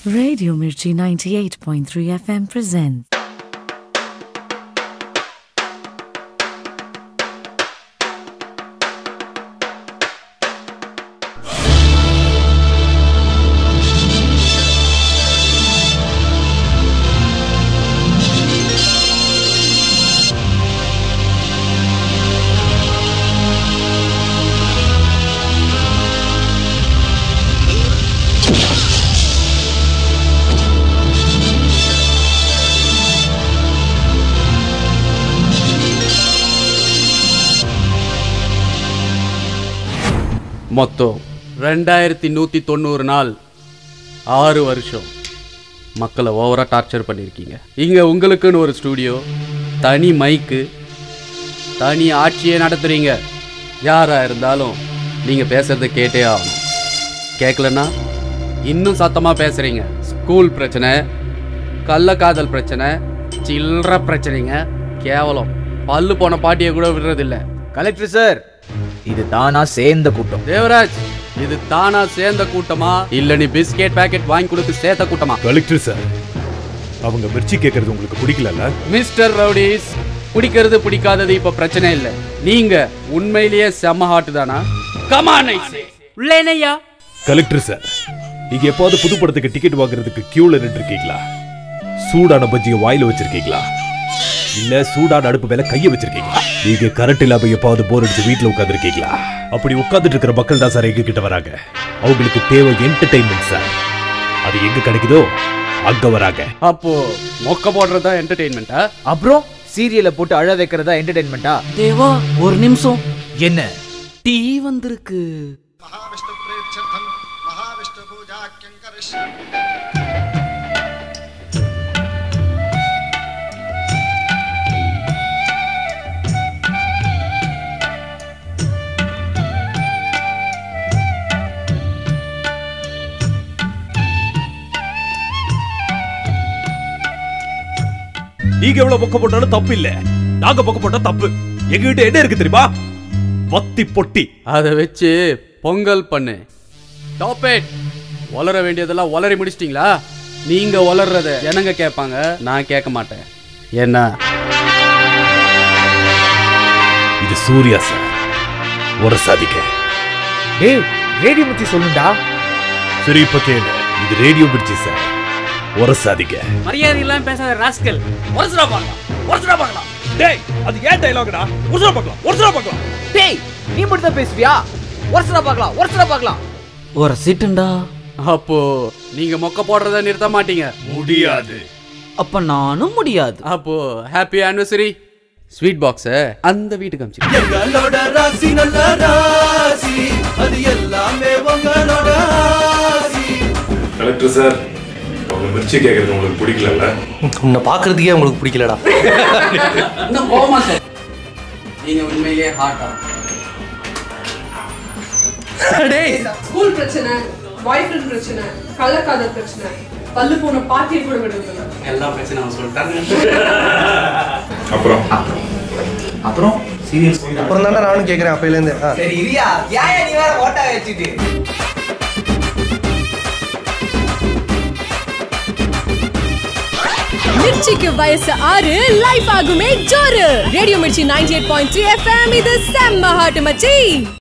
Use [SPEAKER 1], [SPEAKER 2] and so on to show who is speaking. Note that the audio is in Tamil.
[SPEAKER 1] Radio Mirchi 98.3 FM presents.
[SPEAKER 2] மொத்தம் 2190 நாள் 6 வருஷம் மக்களை ஓவரா டார்ச்சர் பண்ணியிருக்கீங்க. இங்கே உங்களுக்குன்னு ஒரு ஸ்டூடியோ, தனி மைக்கு, தனி ஆட்சியை நடத்துறீங்க. யாராக இருந்தாலும் நீங்கள் பேசுகிறத கேட்டே ஆகணும். கேட்கலன்னா இன்னும் சத்தமாக பேசுகிறீங்க. ஸ்கூல் பிரச்சனை, கள்ளக்காதல் பிரச்சனை, சில்லற பிரச்சனைங்க, கேவலம் பல்லு போன பாட்டியை கூட விடுறதில்லை.
[SPEAKER 3] கலெக்டர் சார், இது தானா சேர்ந்த கூட்டம்.
[SPEAKER 2] தேவராஜ், இது தானா சேர்ந்த கூட்டமா இல்ல நீ பிஸ்கெட் பாக்கெட் வாங்கி கொடுத்து சேர்த்த கூட்டமா?
[SPEAKER 4] கலெக்டர் சார், அவங்க மிர்ச்சி கேட்கறது உங்களுக்கு பிடிக்கல?
[SPEAKER 2] மிஸ்டர் ரவுடிஸ், பிடிக்கிறது பிடிக்காதது இப்ப பிரச்சனை இல்ல. நீங்க உண்மையிலேயே செம்ம ஹாட் தானா? கமான் ஐசே உள்ளேனையா.
[SPEAKER 4] கலெக்டர் சார், நீங்க எப்போது புது படத்துக்கு டிக்கெட் வாங்குறதுக்கு கியூல நின்று இருக்கீங்களா? சூடான பஜ்ஜியை வாயில வச்சிருக்கீங்களா? இல்ல சூடான அடுப்பு மேல கைய வச்சிருக்கீங்களா? நீங்க கரண்ட் இல்லாம எப்பாவது போர் அடிச்சு வீட்டுல உட்கார்ந்து இருக்கீங்களா? அப்படி உட்கார்ந்துட்டு இருக்கிற மக்கள் தான் சார் எங்க கிட்ட வராங்க. அவங்களுக்கு தேவை என்டர்டைன்மெண்ட் சார். அது எங்க கிடைக்குதோ அங்க வராங்க.
[SPEAKER 2] அப்போ மொக்க போடுறதா என்டர்டெயின்மெண்டா?
[SPEAKER 3] அப்புறம் சீரியலை போட்டு அழ வைக்கிறதா என்டர்டைன்மெண்டா?
[SPEAKER 5] தேவா, ஒரு நிமிஷம்.
[SPEAKER 3] என்ன
[SPEAKER 5] டீ வந்திருக்கு.
[SPEAKER 4] நீங்க எவ்வளவு பொக்க போட்டாலும் தப்பு இல்ல, நாங்க பொக்க போட்டா தப்பு. எங்ககிட்ட என்ன இருக்கு தெரியுமா? வத்தி பொட்டி.
[SPEAKER 2] அதை வச்சு பொங்கல் பண்ணு. Top it. வளர வேண்டியதெல்லாம் வளரி முடிச்சிட்டீங்களா? நீங்க வளர்றத ஜனங்க கேட்பாங்க, நான் கேட்க மாட்டேன். என்ன?
[SPEAKER 4] இது சூர்யா சார், ஒரு சாதிக்க.
[SPEAKER 3] டேய், ரேடியோ பத்தி சொல்லுடா.
[SPEAKER 4] சரி இப்ப கேளு, இது ரேடியோ மிர்ச்சி சார், ஒரு சாதிக்க.
[SPEAKER 5] மரியாதை இல்லாம பேசாத ராஸ்கல். ஒருசரா பார்க்கலாம்.
[SPEAKER 4] டேய், அது ஏன் டயலாக்டா? ஒருசரா பார்க்கலாம்.
[SPEAKER 3] டேய், நீ மட்டும் தான் பேசுவியா? ஒருசரா பார்க்கலாம்.
[SPEAKER 5] ஒரு சீட்டுண்டா.
[SPEAKER 2] அப்போ நீங்க மொக்க போடுறத நிறுத்த மாட்டீங்க.
[SPEAKER 4] முடியாது.
[SPEAKER 5] அப்ப நானும் முடியாது.
[SPEAKER 2] அப்போ ஹாப்பி ஆனிவர்சரி. ஸ்வீட் பாக்ஸ் அந்த வீட்டுக்கு அனுப்பிச்சு.
[SPEAKER 6] எங்களோட ராசி நல்ல ராசி, அது எல்லாமே உங்களோட ராசி.
[SPEAKER 4] கலெக்டர் சார், அவங்க மிர்ச்சி கேட்கறது உங்களுக்கு பிடிக்கல?
[SPEAKER 6] உன்னை பாக்குறதுக்கே உங்களுக்கு பிடிக்கலடா.
[SPEAKER 2] இன்னும் கோவமா சார், நீங்க உண்மையிலேயே ஹாட்டா?
[SPEAKER 6] டேய்,
[SPEAKER 7] ஸ்கூல் பிரச்சனை, பாய் ஃப்ரெண்ட் பிரச்சனை, கள்ளக்காதல் பிரச்சனை, பல்லு போன பாட்டியை கூட விடுறது
[SPEAKER 2] எல்லா பிரச்சனை அவன் சொல்லிட்டாங்க.
[SPEAKER 3] அப்புறம் சீரியஸ்
[SPEAKER 6] அப்புறம் தானே நானும் கேட்கறேன் அப்பையில இருந்து.
[SPEAKER 3] சரி இரியா, ஏன் நீ வேற ஓட்டா வச்சிட்டு?
[SPEAKER 8] மிர்ச்சிக்கு வயசு 6, லைஃப் ஆகுமே ஜோரு. ரேடியோ மிர்ச்சி 98.3 FM, இது செம்ம ஹாட் மச்சி.